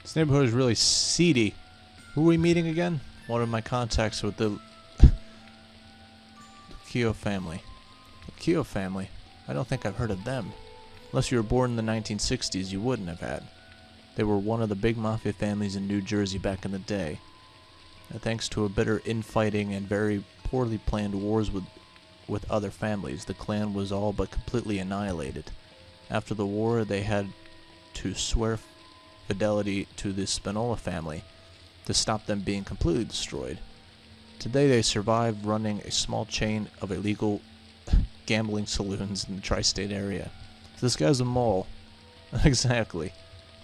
This neighborhood is really seedy. Who are we meeting again? One of my contacts with the Keogh family. The Keogh family? I don't think I've heard of them. Unless you were born in the 1960s, you wouldn't have had. They were one of the big mafia families in New Jersey back in the day. And thanks to a bitter infighting and very poorly planned wars with other families, the clan was all but completely annihilated. After the war, they had to swear fidelity to the Spinola family to stop them being completely destroyed. Today they survive running a small chain of illegal gambling saloons in the tri-state area. So this guy's a mole. Exactly.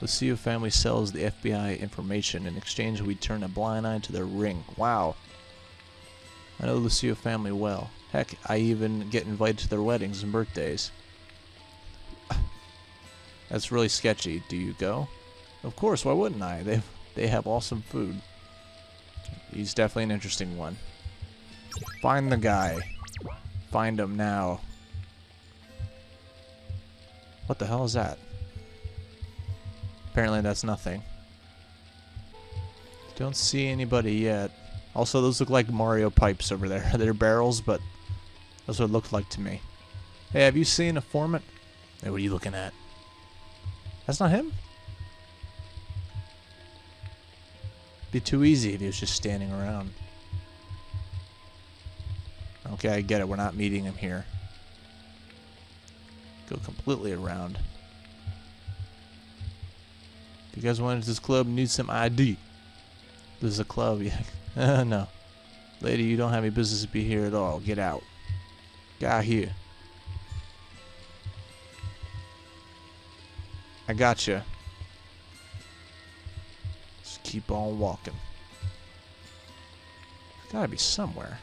The Keogh family sells the FBI information. In exchange, we turn a blind eye to their ring. Wow. I know the Keogh family well. Heck, I even get invited to their weddings and birthdays. That's really sketchy. Do you go? Of course, why wouldn't I? They have awesome food. He's definitely an interesting one. Find the guy. Find him now. What the hell is that? Apparently that's nothing. Don't see anybody yet. Also, those look like Mario pipes over there. They're barrels, but that's what it looked like to me. Hey, have you seen a foreman? Hey, what are you looking at? That's not him? Be too easy if he was just standing around. Okay, I get it. We're not meeting him here. Go completely around. If you guys want into this club, need some ID. This is a club, yeah. No. Lady, you don't have any business to be here at all. Get out. Get out here. I gotcha. Just keep on walking. It's gotta be somewhere.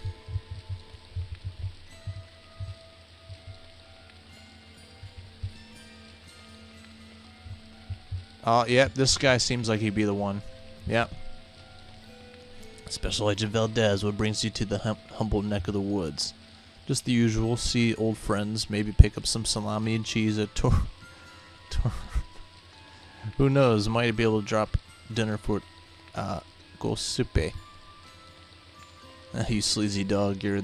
Oh, yep, this guy seems like he'd be the one. Yep. Special Agent Valdez, what brings you to the humble neck of the woods? Just the usual, see old friends, maybe pick up some salami and cheese at Who knows, might be able to drop dinner for Gossipe. You sleazy dog, you're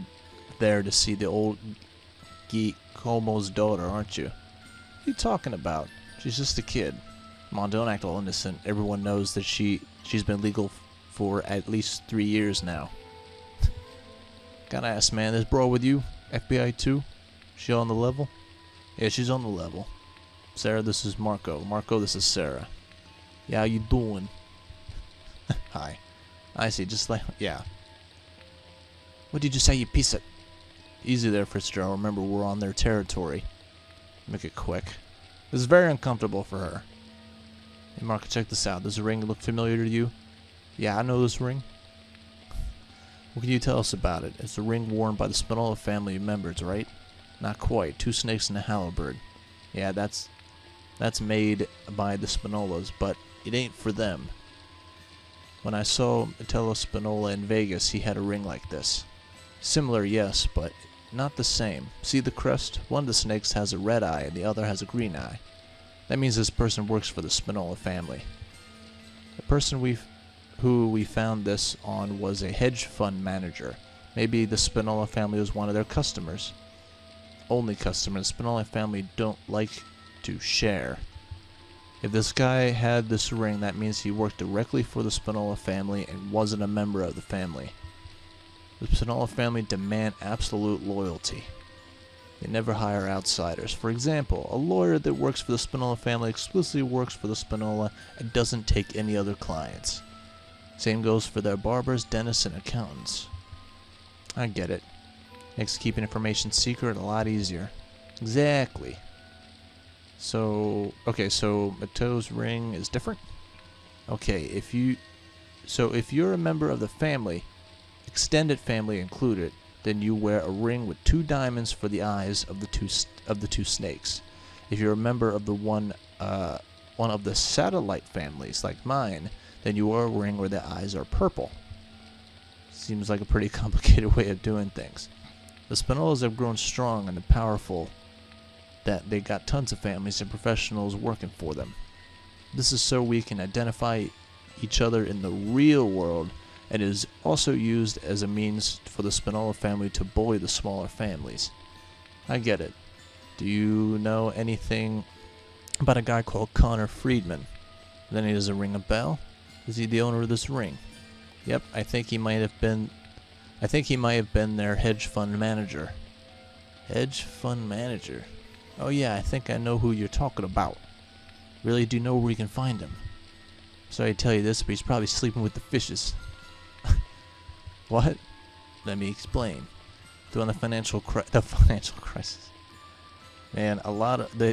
there to see the old geek Como's daughter, aren't you? What are you talking about? She's just a kid. Come on, don't act all innocent. Everyone knows that she's been legal for at least 3 years now. Gotta ask, man, this bro with you? FBI too? She on the level? Yeah, she's on the level. Sarah, this is Marco. Marco, this is Sarah. Yeah, how you doing? Hi. I see, just like, yeah. What did you say, you piece of... Easy there, Fitzgerald. Remember, we're on their territory. Make it quick. This is very uncomfortable for her. Hey, Marco, check this out. Does the ring look familiar to you? Yeah, I know this ring. What can you tell us about it? It's a ring worn by the Spinola family members, right? Not quite. 2 snakes and a halberd. Yeah, that's made by the Spinolas, but it ain't for them. When I saw Metello Spinola in Vegas, he had a ring like this. Similar, yes, but not the same. See the crest? One of the snakes has a red eye and the other has a green eye. That means this person works for the Spinola family. The person who we found this on was a hedge fund manager. Maybe the Spinola family was one of their customers. Only customer. The Spinola family don't like to share. If this guy had this ring, that means he worked directly for the Spinola family and wasn't a member of the family. The Spinola family demand absolute loyalty. They never hire outsiders. For example, a lawyer that works for the Spinola family exclusively works for the Spinola and doesn't take any other clients. Same goes for their barbers, dentists, and accountants. I get it. Makes keeping information secret a lot easier. Exactly. So, okay, so Mateo's ring is different? Okay, if you're a member of the family, extended family included, then you wear a ring with 2 diamonds for the eyes of the two snakes. If you're a member of the one of the satellite families like mine, then you wear a ring where the eyes are purple. Seems like a pretty complicated way of doing things. The Spinolas have grown strong and powerful that they got tons of families and professionals working for them. This is so we can identify each other in the real world, and is also used as a means for the Spinola family to bully the smaller families. I get it. Do you know anything about a guy called Connor Friedman? Then he doesn't ring a bell? Is he the owner of this ring? Yep, I think he might have been their hedge fund manager. Hedge fund manager? Oh yeah, I think I know who you're talking about. Really, do you know where we can find him? Sorry to tell you this, but he's probably sleeping with the fishes. What? Let me explain. During the financial crisis. Man, a lot of the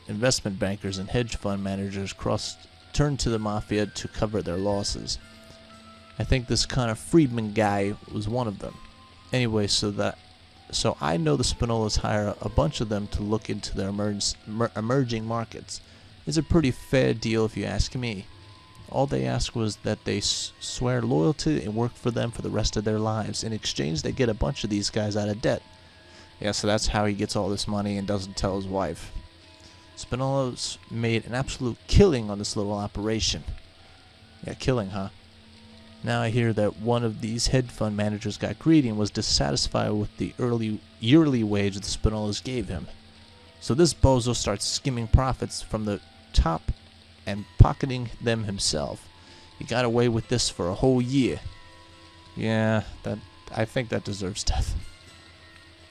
investment bankers and hedge fund managers turned to the mafia to cover their losses. I think this kind of Friedman guy was one of them. Anyway, so I know the Spinolas hire a bunch of them to look into their emerging markets. It's a pretty fair deal if you ask me. All they ask was that they swear loyalty and work for them for the rest of their lives. In exchange, they get a bunch of these guys out of debt. Yeah, so that's how he gets all this money and doesn't tell his wife. Spinola's made an absolute killing on this little operation. Yeah, killing, huh? Now I hear that one of these hedge fund managers got greedy and was dissatisfied with the yearly wage the Spinolas gave him. So this bozo starts skimming profits from the top and pocketing them himself. He got away with this for a whole year. Yeah, I think that deserves death.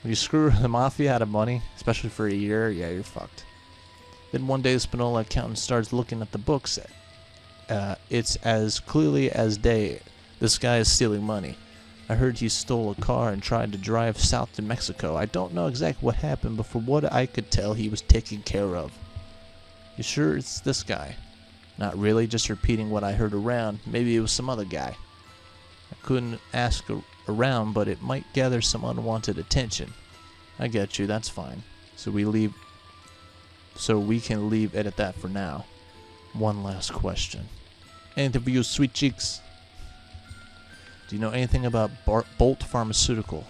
When you screw the mafia out of money, especially for a year, yeah, you're fucked. Then one day the Spinola accountant starts looking at the books. It's as clearly as day. This guy is stealing money. I heard he stole a car and tried to drive south to Mexico. I don't know exactly what happened, but from what I could tell, he was taken care of. You sure it's this guy? Not really, just repeating what I heard around. Maybe it was some other guy. I couldn't ask around, but it might gather some unwanted attention. I get you, that's fine. So we can leave it at that for now. One last question. Anything for you, sweet cheeks? Do you know anything about Bolt Pharmaceutical?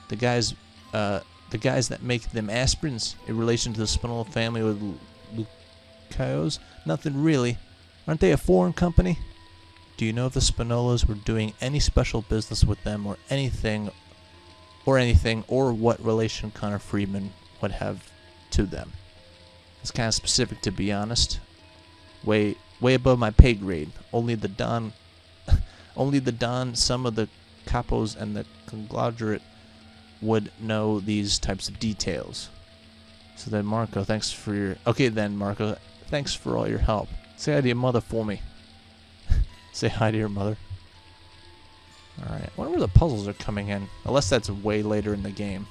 The guys that make them aspirins in relation to the Spinola family with Lucayos? Nothing really. Aren't they a foreign company? Do you know if the Spinolas were doing any special business with them or anything, or what relation Connor Friedman would have to them? It's kind of specific, to be honest. Way above my pay grade. Only the Don, some of the capos, and the conglomerate would know these types of details. So then, Marco, thanks for all your help. Say hi to your mother for me. Say hi to your mother. Alright, I wonder where the puzzles are coming in. Unless that's way later in the game.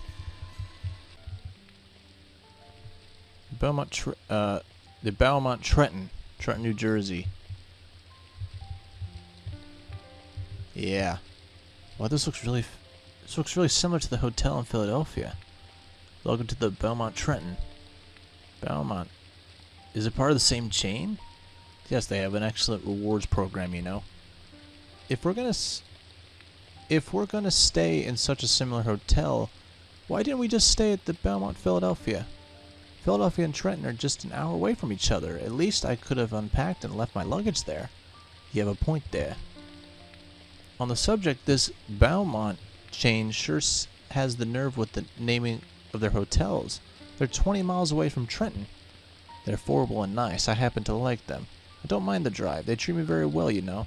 The Belmont Trenton, New Jersey. Yeah. Well, this looks really similar to the hotel in Philadelphia. Welcome to the Belmont Trenton. Belmont. Is it part of the same chain? Yes, they have an excellent rewards program, you know. If we're gonna stay in such a similar hotel, why didn't we just stay at the Belmont Philadelphia? Philadelphia and Trenton are just an hour away from each other. At least I could have unpacked and left my luggage there. You have a point there. On the subject, this Belmont chain sure has the nerve with the naming of their hotels. They're 20 miles away from Trenton. They're affordable and nice. I happen to like them. I don't mind the drive. They treat me very well, you know.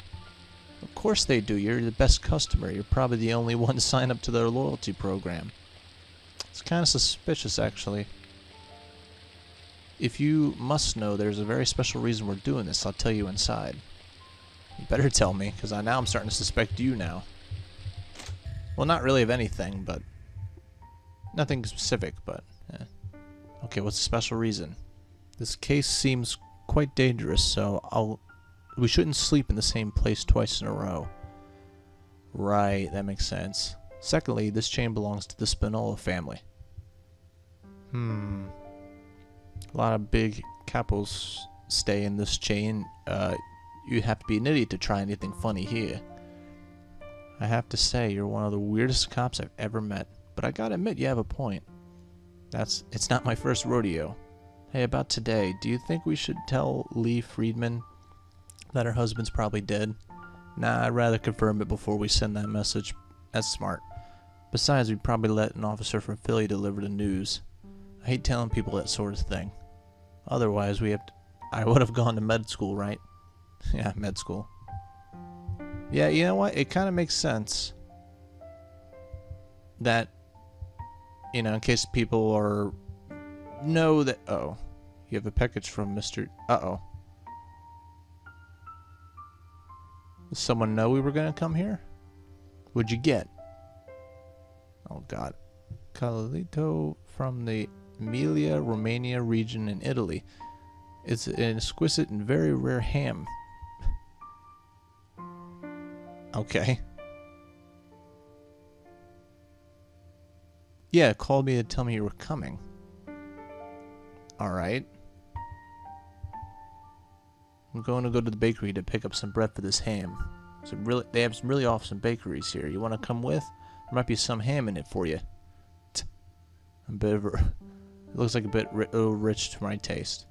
Of course they do. You're the best customer. You're probably the only one to sign up to their loyalty program. It's kind of suspicious, actually. If you must know, there's a very special reason we're doing this. I'll tell you inside. You better tell me, because now I'm starting to suspect you now. Well, not really of anything, but... nothing specific, but... Okay, what's the special reason? This case seems quite dangerous, so we shouldn't sleep in the same place twice in a row. Right, that makes sense. Secondly, this chain belongs to the Spinola family. A lot of big capos stay in this chain. You have to be an idiot to try anything funny here. I have to say, you're one of the weirdest cops I've ever met. But I gotta admit, you have a point. It's not my first rodeo. Hey, about today, do you think we should tell Lee Friedman that her husband's probably dead? Nah, I'd rather confirm it before we send that message. That's smart. Besides, we'd probably let an officer from Philly deliver the news. I hate telling people that sort of thing. Otherwise, I would have gone to med school, right? Yeah, med school. Yeah, you know what? It kind of makes sense that, you know, in case people know that... Oh, you have a package from Mr... Uh-oh. Does someone know we were going to come here? What'd you get? Oh, God. Calito from the Emilia-Romagna region in Italy. It's an exquisite and very rare ham. Okay. Yeah, called me to tell me you were coming. Alright. I'm going to go to the bakery to pick up some bread for this ham. They have some really awesome bakeries here. You want to come with? There might be some ham in it for you. A bit of it looks like a bit rich to my taste.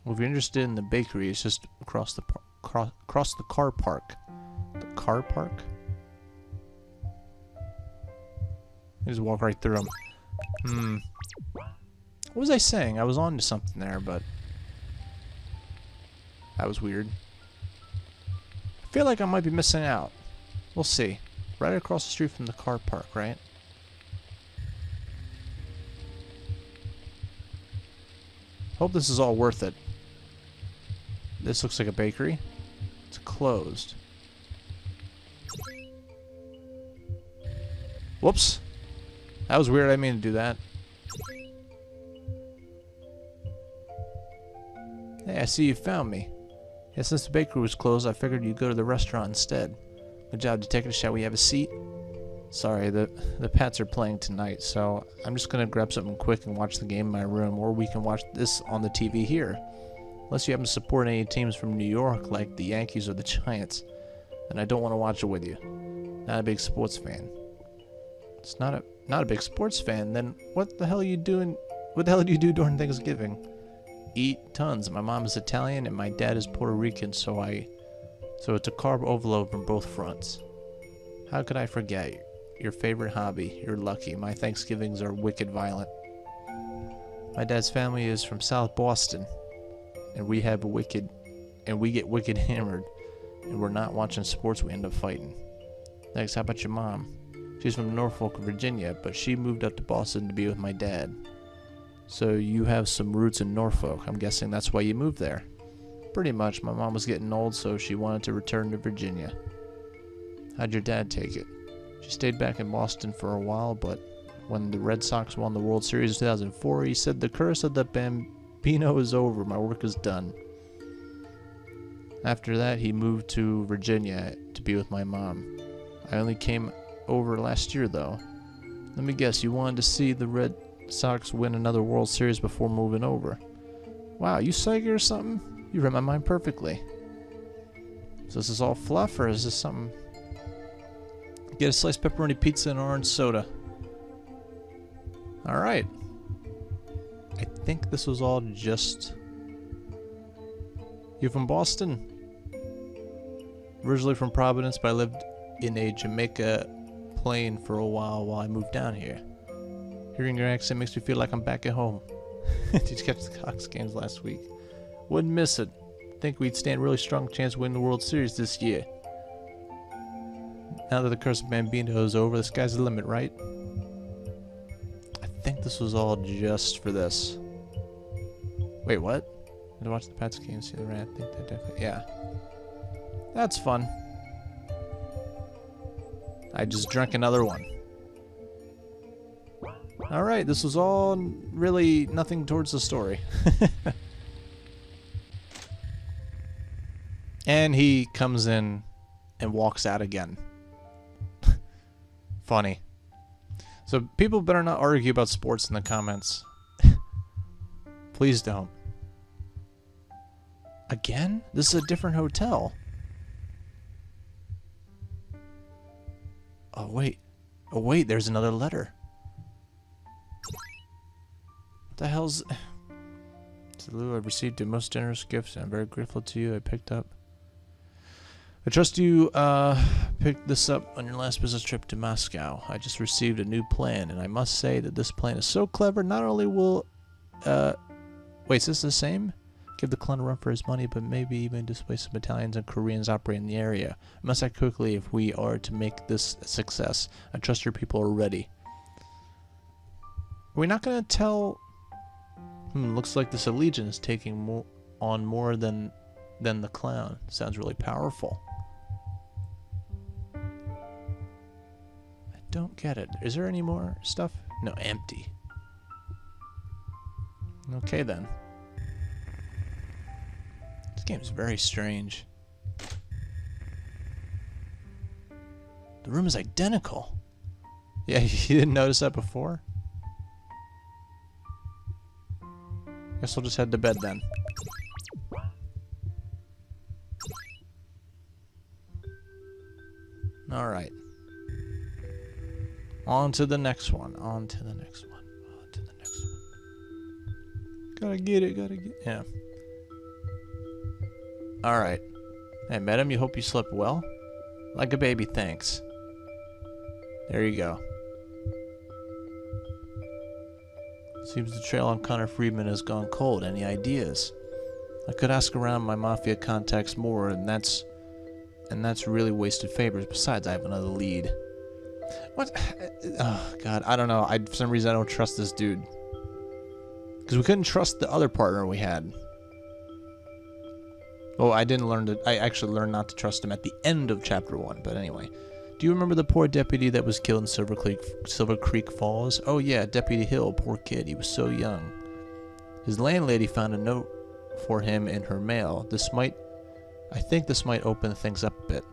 Well, if you're interested in the bakery, it's just across the car park. The car park? I just walk right through them. What was I saying? I was on to something there, but that was weird. I feel like I might be missing out. We'll see. Right across the street from the car park, right? Hope this is all worth it. This looks like a bakery. It's closed. Whoops. That was weird. I didn't mean to do that. Hey, I see you found me. Yeah, since the bakery was closed, I figured you'd go to the restaurant instead. Good job, detective. Shall we have a seat? Sorry, the Pats are playing tonight, so I'm just gonna grab something quick and watch the game in my room, or we can watch this on the TV here. Unless you happen to support any teams from New York, like the Yankees or the Giants, then I don't want to watch it with you. Not a big sports fan. It's not a big sports fan. Then what the hell are you doing? What the hell do you do during Thanksgiving? Eat tons. My mom is Italian and my dad is Puerto Rican, so it's a carb overload from both fronts. How could I forget? Your favorite hobby. You're lucky. My Thanksgivings are wicked violent. My dad's family is from South Boston, and we get wicked hammered, and we're not watching sports, we end up fighting. Thanks. How about your mom? She's from Norfolk, Virginia, but she moved up to Boston to be with my dad. So you have some roots in Norfolk. I'm guessing that's why you moved there. Pretty much. My mom was getting old, so she wanted to return to Virginia. How'd your dad take it? She stayed back in Boston for a while, but when the Red Sox won the World Series in 2004, he said the curse of the Bambino is over. My work is done. After that, he moved to Virginia to be with my mom. I only came over last year, though. Let me guess, you wanted to see the Red Sox win another World Series before moving over. Wow, you psychic or something? You read my mind perfectly. So this is all fluff, or is this something... Get a sliced pepperoni pizza and orange soda. Alright. I think this was all just... You from Boston? Originally from Providence, but I lived in a Jamaica plane for a while I moved down here. Hearing your accent makes me feel like I'm back at home. Did you catch the Cox games last week? Wouldn't miss it. Think we'd stand a really strong chance of winning the World Series this year. Now that the curse of Bambino is over, the sky's the limit, right? I think this was all just for this. Wait, what? Did I watch the Pats game, see the rat? I think that definitely... Yeah. That's fun. I just drank another one. Alright, this was all really nothing towards the story. And he comes in and walks out again. Funny. So people better not argue about sports in the comments. Please don't. Again? This is a different hotel. Oh wait. Oh wait, there's another letter. What the hell's... Lou, I've received the most generous gifts, and I'm very grateful to you. I picked up. I trust you picked this up on your last business trip to Moscow. I just received a new plan, and I must say that this plan is so clever. Not only will... wait, is this the same? Give the clown a run for his money, but maybe even displace some Italians and Koreans operating in the area. I must act quickly if we are to make this a success. I trust your people are ready. Are we not going to tell... looks like this allegiance is taking on more than the clown. Sounds really powerful. I don't get it. Is there any more stuff? No, empty. Okay then. This game's very strange. The room is identical. Yeah, you didn't notice that before? Guess I'll just head to bed then. Alright. On to the next one. On to the next one. On to the next one. Gotta get it, yeah. Alright. Hey, madam, you hope you slept well? Like a baby, thanks. There you go. Seems the trail on Connor Friedman has gone cold. Any ideas? I could ask around my mafia contacts more, and that's really wasted favors. Besides, I have another lead. What? Oh, God, I don't know. For some reason, I don't trust this dude. Because we couldn't trust the other partner we had. Oh, I actually learned not to trust him at the end of Chapter 1, but anyway. Do you remember the poor deputy that was killed in Silver Creek Falls? Oh yeah, Deputy Hill, poor kid, he was so young. His landlady found a note for him in her mail. I think this might open things up a bit.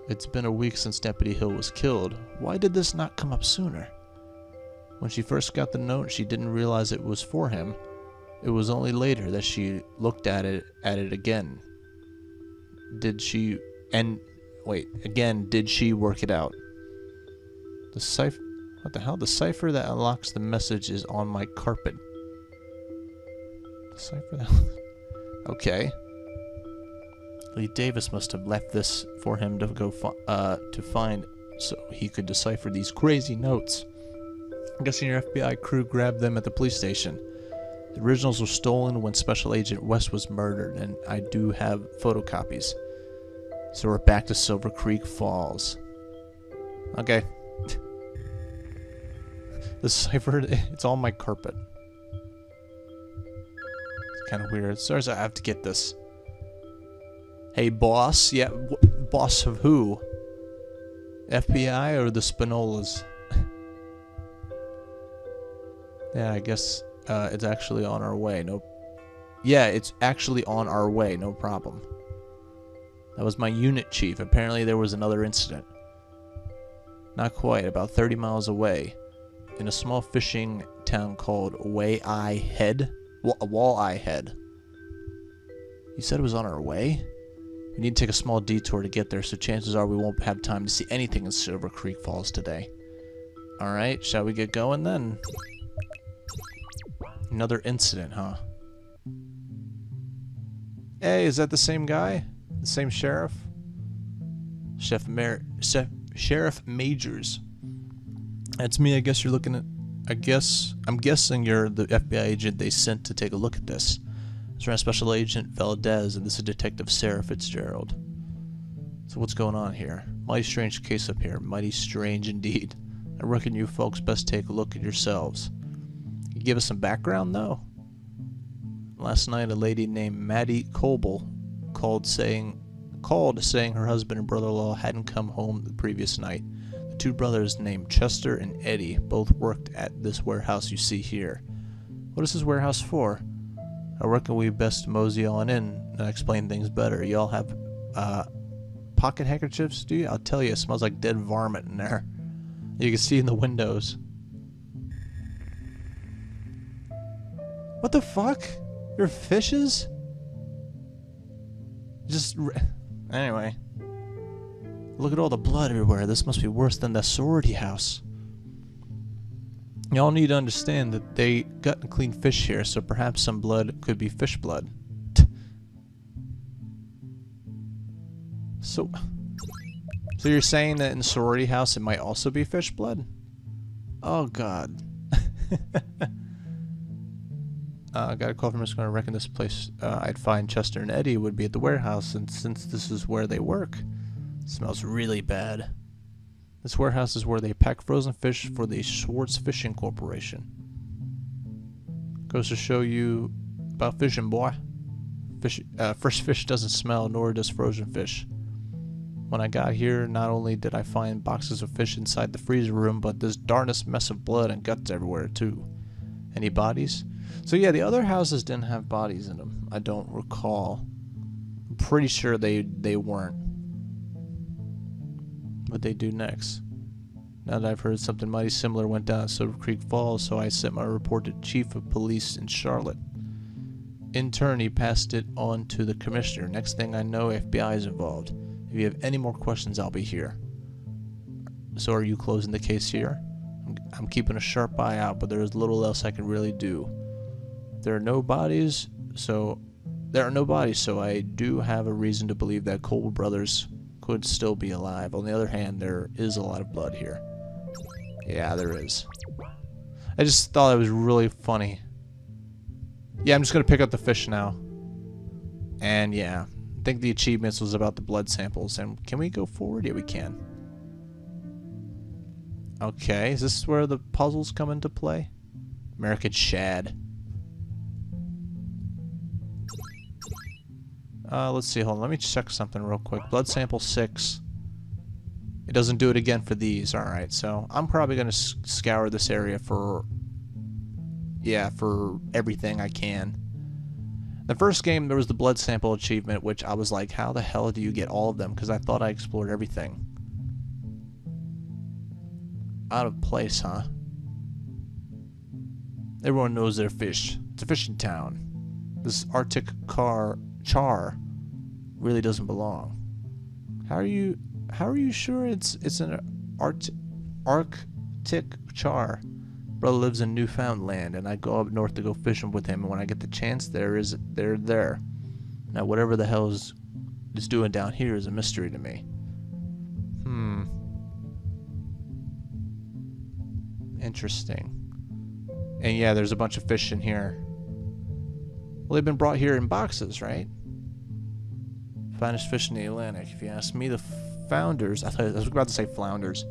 It's been a week since Deputy Hill was killed. Why did this not come up sooner? When she first got the note, she didn't realize it was for him. It was only later that she looked at it again. Did she work it out? The cipher... What the hell? The cipher that unlocks the message is on my carpet. The cipher that... Okay. Lee Davis must have left this for him to go to find so he could decipher these crazy notes. I'm guessing your FBI crew grabbed them at the police station. The originals were stolen when Special Agent West was murdered, and I do have photocopies. So we're back to Silver Creek Falls. Okay. The cipher, it's on my carpet. It's kind of weird. So I have to get this. Hey, boss. Yeah, boss of who? FBI or the Spinolas? Yeah, I guess it's actually on our way. Nope. Yeah, it's actually on our way. No problem. That was my unit chief. Apparently there was another incident. Not quite. About 30 miles away. In a small fishing town called Walleye Head. Walleye Head. You said it was on our way? We need to take a small detour to get there, so chances are we won't have time to see anything in Silver Creek Falls today. Alright, shall we get going then? Another incident, huh? Hey, is that the same guy? The same sheriff? Sheriff Majors. That's me. I guess you're looking at... I'm guessing you're the FBI agent they sent to take a look at this. It's around Special Agent Valdez, and this is Detective Sara Fitzgerald. So what's going on here? Mighty strange case up here. Mighty strange indeed. I reckon you folks best take a look at yourselves. Can you give us some background, though? Last night, a lady named Maddie Coble called saying her husband and brother-in-law hadn't come home the previous night. The two brothers named Chester and Eddie both worked at this warehouse you see here. What is this warehouse for? I reckon we best mosey on in and explain things better. Y'all have pocket handkerchiefs, do you? I'll tell you, it smells like dead varmint in there. You can see in the windows. What the fuck? You're fishes? Anyway. Look at all the blood everywhere. This must be worse than the sorority house. Y'all need to understand that they got to clean fish here, so perhaps some blood could be fish blood. So you're saying that in sorority house it might also be fish blood? Oh god. I got a call from Mr. I reckon this place I'd find Chester and Eddie would be at the warehouse, and since this is where they work, it smells really bad. This warehouse is where they pack frozen fish for the Schwartz Fishing Corporation. Goes to show you about fishing, boy. Fresh fish doesn't smell, nor does frozen fish. When I got here, not only did I find boxes of fish inside the freezer room, but this darnest mess of blood and guts everywhere, too. Any bodies? So yeah, the other houses didn't have bodies in them. I don't recall. I'm pretty sure they weren't. What they do next? Now that I've heard something mighty similar went down at Silver Creek Falls, so I sent my report to Chief of Police in Charlotte. In turn, he passed it on to the commissioner. Next thing I know, FBI is involved. If you have any more questions, I'll be here. So are you closing the case here? I'm keeping a sharp eye out, but there's little else I can really do. There are no bodies, so I do have a reason to believe that Cole brothers could still be alive. On the other hand, there is a lot of blood here. Yeah, there is. I just thought it was really funny. Yeah, I'm just gonna pick up the fish now. And yeah, I think the achievements was about the blood samples. And can we go forward? Yeah, we can. Okay, is this where the puzzles come into play? American Shad. Let's see, hold on, let me check something real quick. Blood sample 6. It doesn't do it again for these, alright, so I'm probably gonna scour this area for everything I can. The first game, there was the blood sample achievement, which I was like, how the hell do you get all of them? Because I thought I explored everything. Out of place, huh? Everyone knows their fish. It's a fishing town. This Arctic char really doesn't belong. How are you sure it's an Arctic char? Brother lives in Newfoundland, and I go up north to go fishing with him, and when I get the chance, they're there. Now whatever the hell is doing down here is a mystery to me. Interesting. And yeah, there's a bunch of fish in here. Well, they've been brought here in boxes, right? Finest fish in the Atlantic. If you ask me, the founders... I was about to say flounders.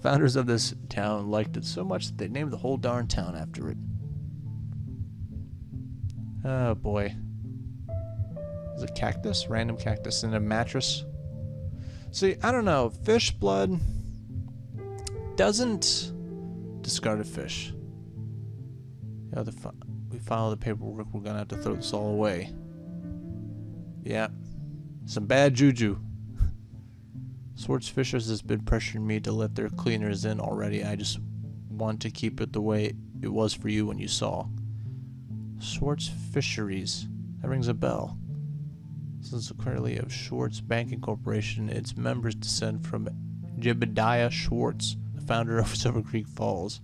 Founders of this town liked it so much that they named the whole darn town after it. Oh, boy. Is it cactus? Random cactus and a mattress? See, I don't know. Fish blood doesn't... Discarded fish. Yeah, we follow the paperwork. We're gonna have to throw this all away. Yeah, some bad juju. Schwartz Fishers has been pressuring me to let their cleaners in already. I just want to keep it the way it was for you when you saw. Schwartz Fisheries. That rings a bell. Since clearly of Schwartz Banking Corporation, its members descend from Jebediah Schwartz, the founder of Silver Creek Falls.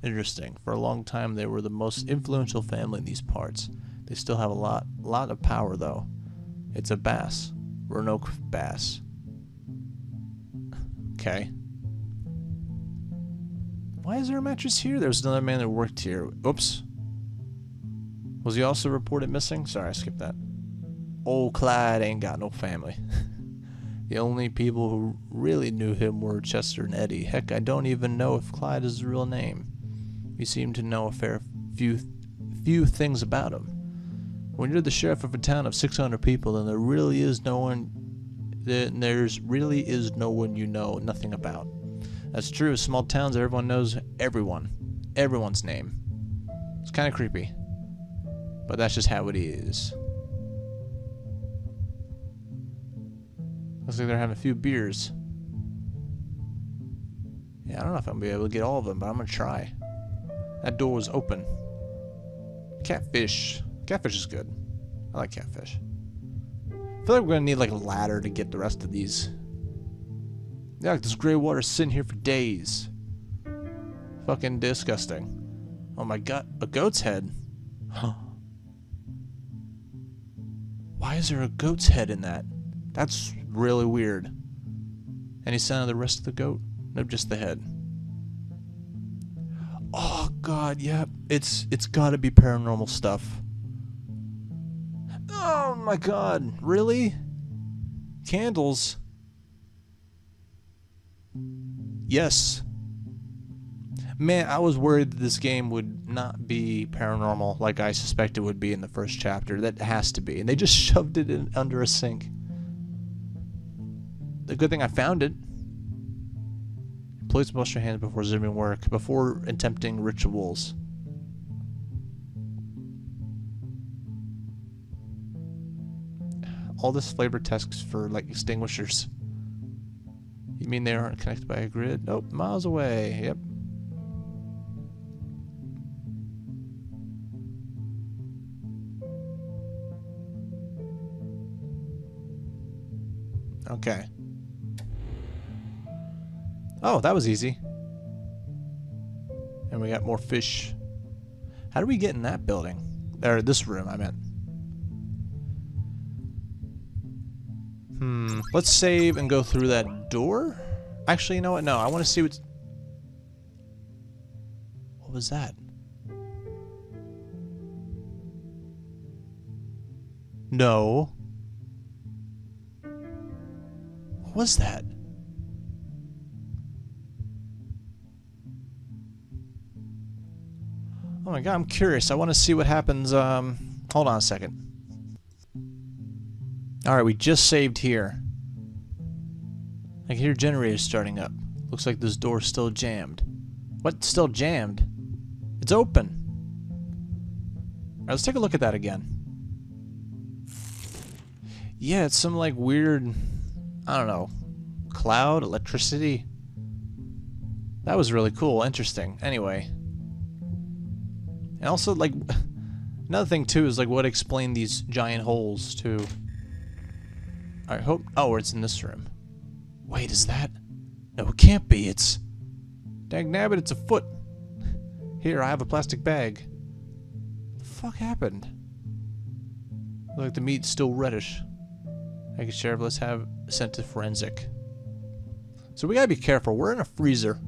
Interesting. For a long time, they were the most influential family in these parts. They still have a lot of power, though. It's a bass. Roanoke bass. Okay. Why is there a mattress here? There was another man that worked here. Oops. Was he also reported missing? Sorry, I skipped that. Old Clyde ain't got no family. The only people who really knew him were Chester and Eddie. Heck, I don't even know if Clyde is his real name. We seem to know a fair few things about him. When you're the sheriff of a town of 600 people, then there really is no one you know nothing about. That's true. Small towns, everyone knows everyone's name. It's kind of creepy, but that's just how it is. Looks like they're having a few beers. Yeah, I don't know if I'm gonna be able to get all of them, but I'm gonna try. That door was open. Catfish. Catfish is good. I like catfish. I feel like we're gonna need like a ladder to get the rest of these. Yeah, like this gray water sitting here for days. Fucking disgusting. Oh my god, a goat's head. Huh. Why is there a goat's head in that? That's really weird. Any sign of the rest of the goat? Nope, just the head. Oh god, yeah, it's gotta be paranormal stuff. Oh my god, really? Candles? Yes. Man, I was worried that this game would not be paranormal like I suspect it would be in the first chapter. That has to be. And they just shoved it in under a sink. The good thing I found it. Please wash your hands before resuming work, before attempting rituals. All this flavor tests for, like, extinguishers. You mean they aren't connected by a grid? Nope, miles away. Yep. Okay. Oh, that was easy. And we got more fish. How do we get in that building? Or this room, I meant. Let's save and go through that door. Actually, you know what? No, I want to see what's... What was that? No. What was that? Oh my god, I'm curious. I want to see what happens. Hold on a second. Alright, we just saved here. I can hear generators starting up. Looks like this door's still jammed. What? Still jammed? It's open. Alright, let's take a look at that again. Yeah, it's some like weird, I don't know, cloud, electricity. That was really cool, interesting. Anyway. And also, like, another thing too is like what explained these giant holes too. I hope. Oh, it's in this room. Wait, is that? No, it can't be. It's. Dagnabbit, it's a foot. Here, I have a plastic bag. What the fuck happened? Look like the meat's still reddish. I can share. Let's have sent to forensic. So we gotta be careful. We're in a freezer.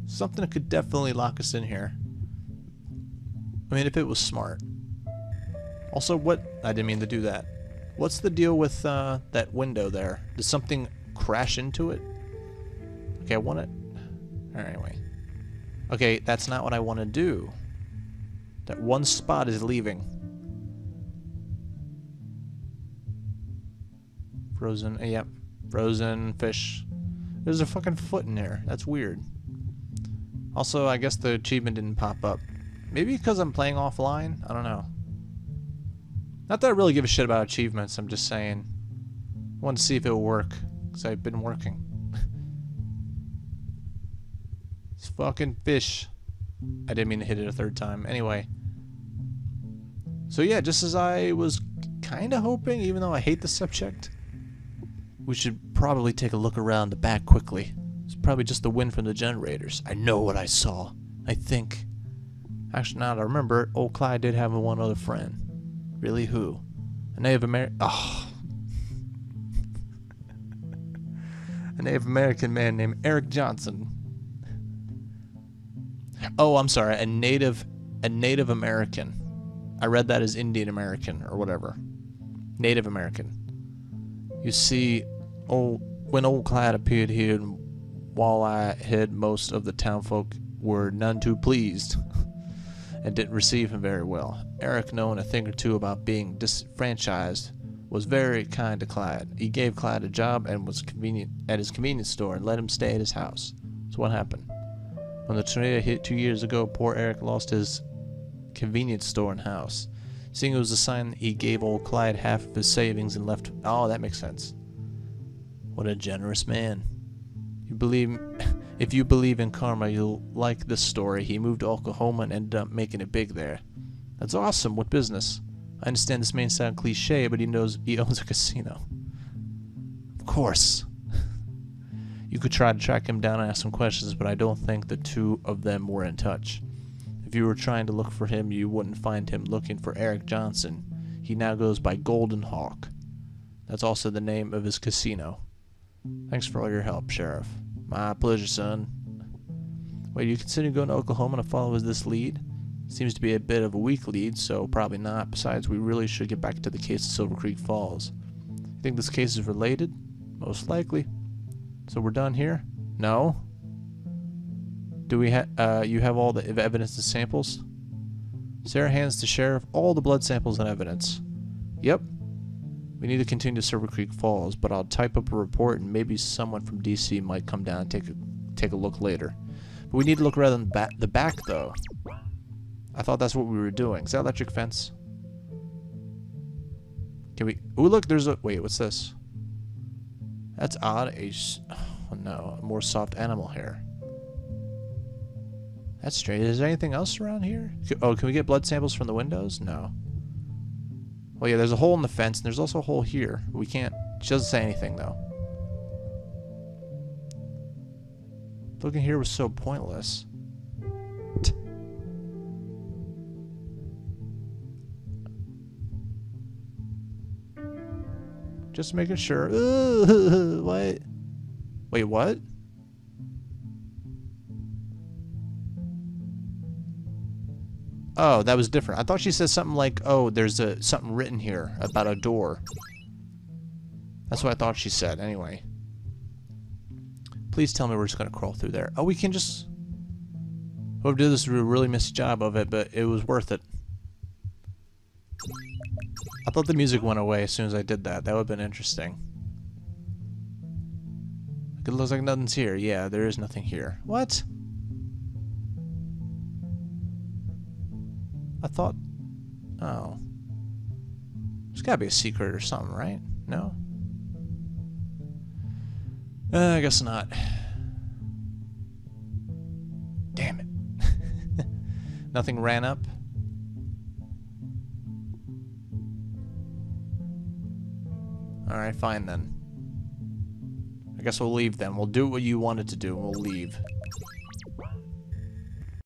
Something that could definitely lock us in here. I mean, if it was smart. Also, what? I didn't mean to do that. What's the deal with that window there? Does something crash into it? Okay, I want it. Alright, anyway. Okay, that's not what I want to do. That one spot is leaving. Frozen, yep. Frozen fish. There's a fucking foot in there. That's weird. Also, I guess the achievement didn't pop up. Maybe because I'm playing offline? I don't know. Not that I really give a shit about achievements, I'm just saying. I want to see if it'll work, because I've been working. It's fucking fish. I didn't mean to hit it a third time. Anyway. So yeah, just as I was kind of hoping, even though I hate the subject, we should probably take a look around the back quickly. It's probably just the wind from the generators. I know what I saw. I think. Actually, now that I remember, old Clyde did have one other friend. Really, who? A Native American. Oh. A Native American man named Eric Johnson. Oh, I'm sorry. A Native American. I read that as Indian American or whatever. Native American. You see, when old Clyde appeared here, while I hid, most of the townfolk were none too pleased. And didn't receive him very well. Eric, knowing a thing or two about being disfranchised, was very kind to Clyde. He gave Clyde a job and was convenient at his convenience store and let him stay at his house. So what happened? When the tornado hit 2 years ago, poor Eric lost his convenience store and house. Seeing it was a sign, he gave old Clyde half of his savings and left. Oh, that makes sense. What a generous man. If you believe in karma, you'll like this story. He moved to Oklahoma and ended up making it big there. That's awesome. What business? I understand this may sound cliche, but he knows he owns a casino. Of course. You could try to track him down and ask some questions, but I don't think the two of them were in touch. If you were trying to look for him, you wouldn't find him looking for Eric Johnson. He now goes by Golden Hawk. That's also the name of his casino. Thanks for all your help, Sheriff. My pleasure, son. Wait, you consider going to Oklahoma to follow this lead? Seems to be a bit of a weak lead, so probably not. Besides, we really should get back to the case of Silver Creek Falls. You think this case is related? Most likely. So we're done here? No? Do we you have all the evidence and samples? Sarah hands the sheriff all the blood samples and evidence. Yep. We need to continue to Silver Creek Falls, but I'll type up a report and maybe someone from DC might come down and take a look later. But we need to look rather than the back, though. I thought that's what we were doing. Is that electric fence? Can we... Oh, look, there's a... Wait, what's this? That's odd. Oh, no. A more soft animal hair. That's strange. Is there anything else around here? Oh, can we get blood samples from the windows? No. Well, yeah, there's a hole in the fence, and there's also a hole here. We can't... She doesn't say anything, though. Looking here was so pointless. Just making sure. What? Wait, what? Oh, that was different. I thought she said something like, oh, there's something written here about a door. That's what I thought she said. Anyway. Please tell me we're just going to crawl through there. Oh, we can just... Whoever did this really missed a job of it, but it was worth it. I thought the music went away as soon as I did that. That would have been interesting. It looks like nothing's here. Yeah, there is nothing here. What? I thought... Oh. There's gotta be a secret or something, right? No? I guess not. Damn it. Nothing ran up? Alright, fine then. I guess we'll leave then. We'll do what you wanted to do and we'll leave.